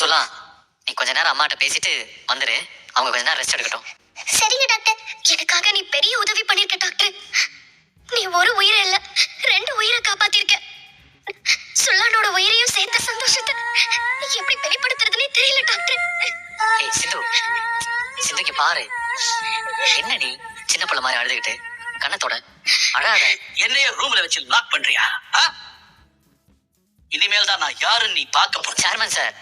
சொல்லலாம். நீ கொஞ்ச நேரம் அம்மாட்ட பேசிட்டு வந்துரு. அவங்க கொஞ்ச நேரம் ரெஸ்ட் எடுக்கட்டும். சரிங்க டாக்டர். எனக்காக நீ பெரிய உதவி பண்ணிருக்க டாக்டர். நீ ஒரு உயிரை இல்ல 2 உயிரை காப்பாத்திருக்க. சுல்லானோட உயிரையும் சேர்த்த சந்தோஷத்தை எப்படி வெளிப்படுத்துறதுனே தெரியல டாக்டர். ஏய் சிந்து, சிந்துக்கு பாரு. என்ன நீ சின்ன பிள்ளை மாதிரி அழுதுகிட்டு கண்ணத்தோட அழாத. என்னைய ரூம்ல வச்சு லாக் பண்றியா? இனிமேல் தான் நான் யாருன்னு நீ பார்க்க போற. சேர்மன் சார்,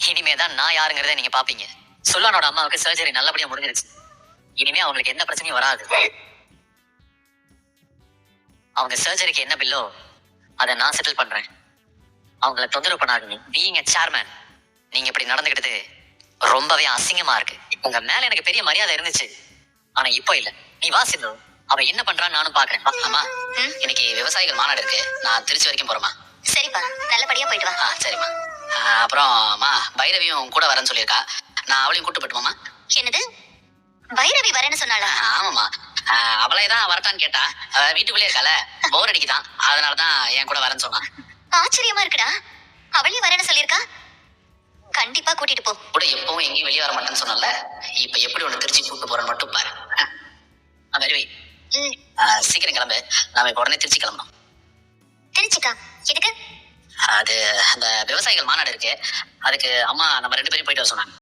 இனிமே தான் நான் யாருங்கிறத நீங்க பாப்பீங்க. சுல்லானோட அம்மாவுக்கு சர்ஜரி நல்லபடியா முடிஞ்சிருச்சு. இனிமே அவங்களுக்கு எந்த பிரச்சனையும் வராது. அவங்க சர்ஜரிக்கு என்ன பில்லோ அதை நான் செட்டில் பண்றேன். அவங்கள தொந்தரவு பண்ணாதீங்க. நீங்க சேர்மன், நீங்க இப்படி நடந்துக்கிட்டது ரொம்பவே அசிங்கமா இருக்கு. உங்க மேல எனக்கு பெரிய மரியாதை இருந்துச்சு, ஆனா இப்போ இல்ல. நீ வா சிந்து, அவ என்ன பண்றான்னு நானும் பாக்குறேன். அம்மா, இன்னைக்கு விவசாயிகள் மாநாடு இருக்கு. நான் திருச்சி வரைக்கும் போறேமா? சரிப்பா, நல்லபடியா போயிட்டு வா. சரிம்மா. அப்புறம் அம்மா, பைரவியும் கூட வரேன்னு சொல்லியிருக்கா. நான் அவளையும் கூட்டு போட்டுமாமா? என்னது, பைரவி வரேன்னு சொன்னாளா? ஆமாமா, அவளே தான் வரட்டான்னு கேட்டா. வீட்டுக்குள்ளே இருக்கால, போர் அடிக்குதான், அதனாலதான் என் கூட வரேன்னு சொன்னான். ஆச்சரியமா இருக்குடா. அவளையும் வரேன்னு சொல்லியிருக்கா. கண்டிப்பா கூட்டிட்டு போ. கூட எப்பவும் எங்கேயும் வெளியே வர மாட்டேன்னு சொன்னல, இப்ப எப்படி ஒண்ணு திருச்சி கூட்டு போறேன்னு மட்டும் பாரு. பைரவி, சீக்கிரம் கிளம்பு. நாம இப்ப உடனே திருச்சி கிளம்பணும். திருச்சிக்கா? எதுக்கு? அது அந்த விவசாயிகள் மாநாடு இருக்கு, அதுக்கு அம்மா நம்ம 2 பேரும் போயிட்டு வர சொன்னாங்க.